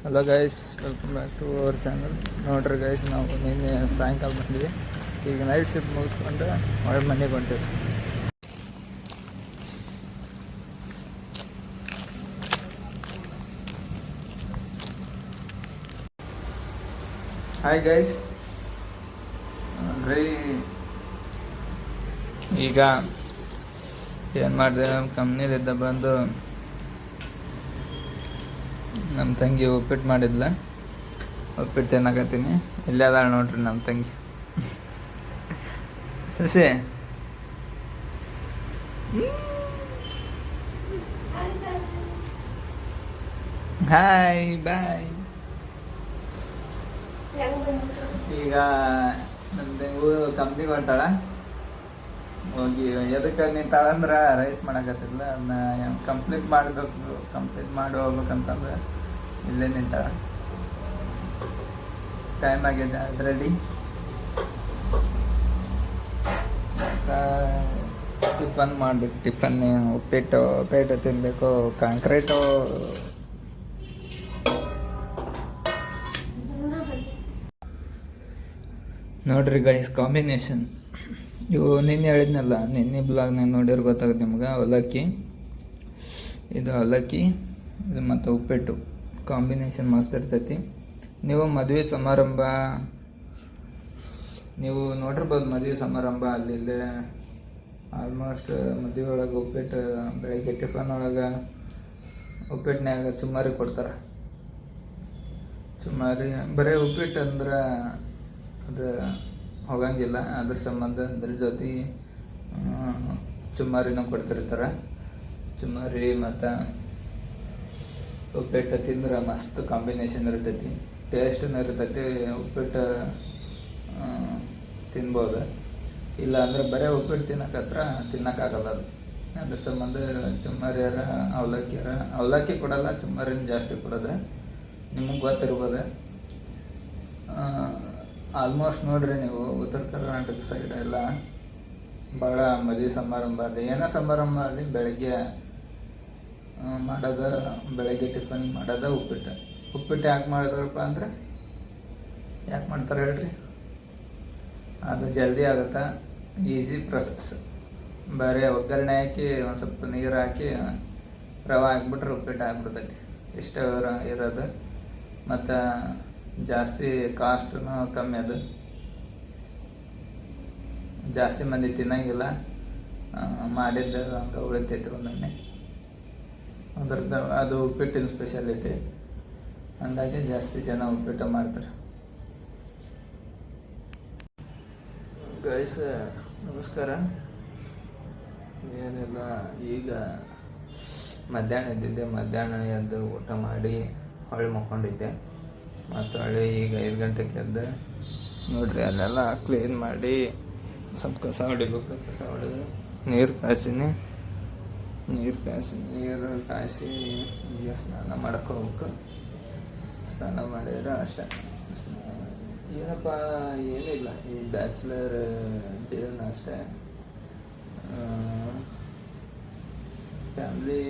Hello guys, welcome back to our channel. ನೋಡ್ರಿ guys, ನಾವು ನಿನ್ನೆ ಸಾಯಂಕಾಲ ಬಂದ್ವಿ. ಈಗ ನೈಟ್ ಶಿಫ್ಟ್ ಮುಗಿಸ್ಕೊಂಡು ಒಳ್ಳೆ ಮನೆಗೆ ಹೊಂಟಿವಿ. ಹಾಯ್ ಗೈಸ್, ನೋಡ್ರಿ ಈಗ ಏನು ಮಾಡಿದೆ, ಕಂಪ್ನಿಲಿದ್ದ ಬಂದು ನಮ್ಮ ತಂಗಿ ಉಪ್ಪಿಟ್ಟು ಮಾಡಿದ್ಲ. ಉಪ್ಪಿಟ್ಟು ತಿನ್ನಕತ್ತೀನಿ. ಇಲ್ಲೇ ಅದಾಳ ನೋಡ್ರಿ ನಮ್ಮ ತಂಗಿ ಸಸಿ. Hi bye. ಈಗ ನಮ್ಮ ತಂಗು ಕಂಪ್ನಿಗೆ ಹೊಂಟಾಳ. ಹೋಗಿ ಎದಕ್ಕೆ ನಿಂತಾಳಂದ್ರೆ ರೈಸ್ ಮಾಡಕತ್ತಿಲ್ಲ, ಅದನ್ನ ಕಂಪ್ಲೀಟ್ ಮಾಡಿ ಹೋಗ್ಬೇಕಂತಂದ್ರೆ ಇಲ್ಲೇ ನಿಂತಾಳ. ಟೈಮ್ ಆಗಿದೆ ಆಲ್ರೆಡಿ. ಟಿಫನ್ ಮಾಡ್ಬೇಕು. ಟಿಫನ್ ಉಪ್ಪಿಟ್ಟು ತಿನ್ನಬೇಕು. ಕಾಂಕ್ರೀಟು ನೋಡ್ರಿ ಗೈಸ್, ಕಾಂಬಿನೇಷನ್ ಇವು ನಿನ್ನೆ ಹೇಳಿದ್ನಲ್ಲ, ನಿನ್ನೆ ಬ್ಲಾಗ್ನಾಗ ನೋಡಿದ್ರೆ ಗೊತ್ತಾಗುತ್ತೆ ನಿಮ್ಗೆ. ಅವಲಕ್ಕಿ, ಇದು ಅವಲಕ್ಕಿ, ಇದು ಮತ್ತು ಉಪ್ಪಿಟ್ಟು ಕಾಂಬಿನೇಷನ್ ಮಸ್ತ್ ಇರ್ತೈತಿ. ನೀವು ಮದುವೆ ಸಮಾರಂಭ ನೀವು ನೋಡಿರ್ಬೋದು. ಮದುವೆ ಸಮಾರಂಭ ಅಲ್ಲಿಲ್ಲೇ ಆಲ್ಮೋಸ್ಟ್ ಮದುವೆ ಒಳಗೆ ಉಪ್ಪಿಟ್ಟು, ಬೆಳಗ್ಗೆ ಟಿಫನ್ ಒಳಗೆ ಉಪ್ಪಿಟ್ಟಿನಾಗ ಚುಮ್ಮಾರಿ ಕೊಡ್ತಾರೆ. ಚುಮ್ಮಾರಿ ಬರೀ ಉಪ್ಪಿಟ್ಟು ಅಂದ್ರೆ ಅದು ಹೋಗಂಗಿಲ್ಲ. ಅದ್ರ ಸಂಬಂಧ ಅದ್ರ ಜೊತೆ ಚುಮ್ಮಾರಿನೂ ಕೊಡ್ತಿರ್ತಾರೆ. ಚುಮ್ಮಾರಿ ಮತ್ತು ಉಪ್ಪಿಟ್ಟು ತಿಂದ್ರೆ ಮಸ್ತ್ ಕಾಂಬಿನೇಷನ್ ಇರ್ತೈತಿ. ಟೇಸ್ಟೂ ಇರ್ತೈತಿ. ಉಪ್ಪಿಟ್ಟು ತಿನ್ಬೋದು. ಇಲ್ಲ ಅಂದ್ರೆ ಬರೀ ಉಪ್ಪಿಟ್ಟು ತಿನ್ನೋಕ್ಕಾಗಲ್ಲ ಅದು. ಅದ್ರ ಸಂಬಂಧ ಚುಮ್ಮಾರಿಯಾರ ಅವಲಕ್ಕಿ ಕೊಡಲ್ಲ, ಚುಮ್ಮಾರಿನ ಜಾಸ್ತಿ ಕೊಡೋದು. ನಿಮಗೆ ಗೊತ್ತಿರ್ಬೋದು. ಆಲ್ಮೋಸ್ಟ್ ನೋಡ್ರಿ, ನೀವು ಉತ್ತರ ಕರ್ನಾಟಕ ಸೈಡ್ ಎಲ್ಲ ಭಾಳ ಮದುವೆ ಸಮಾರಂಭ ಅಲ್ಲಿ, ಏನೋ ಸಮಾರಂಭ ಅಲ್ಲಿ ಬೆಳಗ್ಗೆ ಮಾಡೋದು, ಬೆಳಗ್ಗೆ ಟಿಫನ್ ಮಾಡೋದು ಉಪ್ಪಿಟ್ಟು ಯಾಕೆ ಮಾಡಿದ್ರಪ್ಪ ಅಂದ್ರೆ, ಯಾಕೆ ಮಾಡ್ತಾರೆ ಹೇಳ್ರಿ? ಅದು ಜಲ್ದಿ ಆಗುತ್ತೆ, ಈಸಿ ಪ್ರೊಸೆಸ್. ಬರೀ ಒಗ್ಗರಣೆ ಹಾಕಿ ಒಂದು ಸ್ವಲ್ಪ ನೀರು ಹಾಕಿ ರವೆ ಹಾಕ್ಬಿಟ್ರೆ ಉಪ್ಪಿಟ್ಟು ಹಾಕ್ಬಿಡ್ತೈತಿ. ಇಷ್ಟ ಇರೋದು. ಮತ್ತು ಜಾಸ್ತಿ ಕಾಸ್ಟೂ ಕಮ್ಮಿ. ಅದು ಜಾಸ್ತಿ ಮಂದಿ ತಿನ್ನಂಗಿಲ್ಲ. ಮಾಡಿದ್ದು ಹಂಗೆ ಉಳಿತೈತಿ ಒಂದೊಮ್ಮೆ. ಅದ್ರದ್ದು ಅದು ಉಪ್ಪಿಟ್ಟಿನ ಸ್ಪೆಷಾಲಿಟಿ. ಹಾಗಾಗಿ ಜಾಸ್ತಿ ಜನ ಉಪ್ಪಿಟ್ಟು ಮಾಡ್ತಾರೆ. ಗೈಸ್ ನಮಸ್ಕಾರ. ಏನಿಲ್ಲ, ಈಗ ಮಧ್ಯಾಹ್ನ ಎದ್ದಿದ್ದೆ. ಮಧ್ಯಾಹ್ನ ಎದ್ದು ಊಟ ಮಾಡಿ ಹೊಳ್ಳಿ ಮಕ್ಕೊಂಡಿದ್ದೆ. ಮತ್ತು ಹೊಳ್ಳಿ ಈಗ 5 ಗಂಟೆಗೆ ಎದ್ದು ನೋಡ್ರಿ ಅಲ್ಲೆಲ್ಲ ಕ್ಲೀನ್ ಮಾಡಿ ಸ್ವಲ್ಪ ಕಸ ಹೊಡಿಬೇಕು. ಕಸ ಹೊಡೆದು ನೀರು ಕಾಯಿಸಿ ಈಗ ಸ್ನಾನ ಮಾಡಕ್ಕೆ ಹೋಗ್ಬೇಕು. ಸ್ನಾನ ಮಾಡಿದ್ರೆ ಅಷ್ಟೇ. ಏನಪ್ಪ ಏನಿಲ್ಲ, ಈ ಬ್ಯಾಚುಲರ್ ಜೀವನ ಅಷ್ಟೇ. ಫ್ಯಾಮ್ಲಿ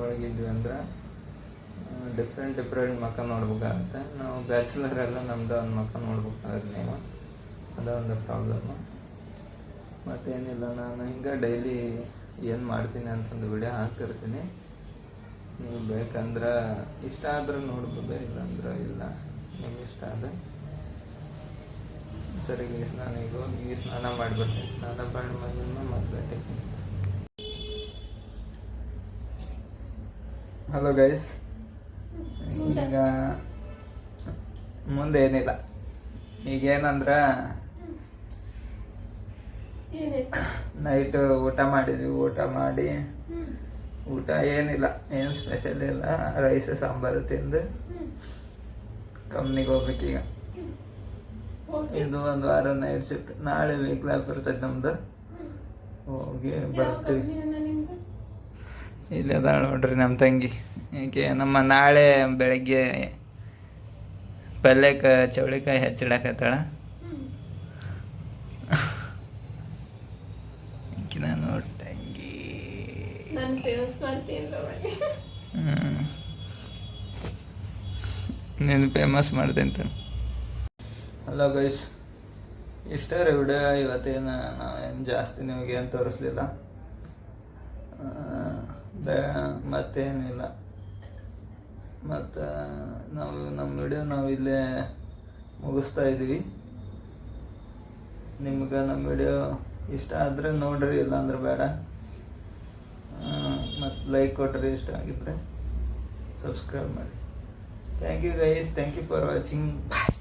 ಒಳಗಿದ್ವಿ ಅಂದ್ರೆ ಡಿಫ್ರೆಂಟ್ ಮಕ್ಕ ನೋಡ್ಬೇಕಾಗುತ್ತೆ. ನಾವು ಬ್ಯಾಚುಲರ್ ಎಲ್ಲ ನಮ್ದು ಒಂದು ಮಕ್ಕ ನೋಡ್ಬೇಕಾದ್ರೆ ನೀವು, ಅದೊಂದು ಪ್ರಾಬ್ಲಮ್ಮು. ಮತ್ತೇನಿಲ್ಲ, ನಾನು ಹಿಂಗೆ ಡೈಲಿ ಏನು ಮಾಡ್ತೀನಿ ಅಂತಂದು ವಿಡಿಯೋ ಹಾಕ್ತಿರ್ತೀನಿ. ನೀವು ಬೇಕಂದ್ರೆ ಇಷ್ಟ ಆದ್ರೆ ನೋಡ್ಬೋದು, ಇಲ್ಲಾಂದ್ರೆ ಇಲ್ಲ. ನಿಮ್ಗೆ ಇಷ್ಟ ಆದ ಸರಿ ಗೈಸ್. ನಾನು ಈಗ ಹೋಗಿ ಸ್ನಾನ ಮಾಡಿಬಿಡ್ತೀನಿ. ಸ್ನಾನ ಮಾಡಿ ಮತ್ತೆ ಟಿಫಿನ್. ಹಲೋ ಗೈಸ್, ಈಗ ಮುಂದೆ ಏನಿಲ್ಲ. ಈಗೇನಂದ್ರೆ ನೈಟ್ ಊಟ ಮಾಡಿದ್ವಿ. ಊಟ ಏನಿಲ್ಲ, ಏನು ಸ್ಪೆಷಲ್ ಇಲ್ಲ. ರೈಸ್ ಸಾಂಬಾರು ತಿಂದು ಕಂಪ್ನಿಗೆ ಹೋಗ್ಬೇಕೀಗ. ಇದು ಒಂದು ವಾರ ನೈಟ್ ಶಿಫ್ಟ್. ನಾಳೆ ವೀಕ್ಲಾಗ್ ಬರ್ತೈತೆ ನಮ್ದು. ಹೋಗಿ ಬರ್ತೀವಿ. ಇಲ್ಲದ ನೋಡ್ರಿ ನಮ್ಮ ತಂಗಿ. ಏಕೆ ನಮ್ಮ ನಾಳೆ ಬೆಳಗ್ಗೆ ಪಲ್ಯಕ್ಕೆ ಚೌಳಿಕಾಯಿ ಹೆಚ್ಚಿಡಕತ್ತಾಳ. ಈಕಿನ ನೋಡಿ ತಂಗಿ. ನೀನು ಫೇಮಸ್ ಮಾಡಿದೆ ಅಂತ. ಹಲೋ ಗೈಸ್, ಇಷ್ಟೇ ರೀ ವಿಡಿಯೋ. ಇವತ್ತೇನು ನಾವೇನು ಜಾಸ್ತಿ ನಿಮಗೆ ಏನು ತೋರಿಸ್ಲಿಲ್ಲ, ಮತ್ತೇನಿಲ್ಲ. ಮತ್ತು ನಾವು ನಮ್ಮ ವಿಡಿಯೋ ನಾವು ಇಲ್ಲೇ ಮುಗಿಸ್ತಾ ಇದ್ದೀವಿ. ನಿಮ್ಗೆ ನಮ್ಮ ವಿಡಿಯೋ ಇಷ್ಟ ಆದರೆ ನೋಡ್ರಿ, ಇಲ್ಲಾಂದ್ರೆ ಬೇಡ. ಮತ್ತು ಲೈಕ್ ಕೊಟ್ರಿ, ಇಷ್ಟ ಆಗಿದ್ರೆ ಸಬ್ಸ್ಕ್ರೈಬ್ ಮಾಡಿ. Thank you guys, thank you for watching. Bye.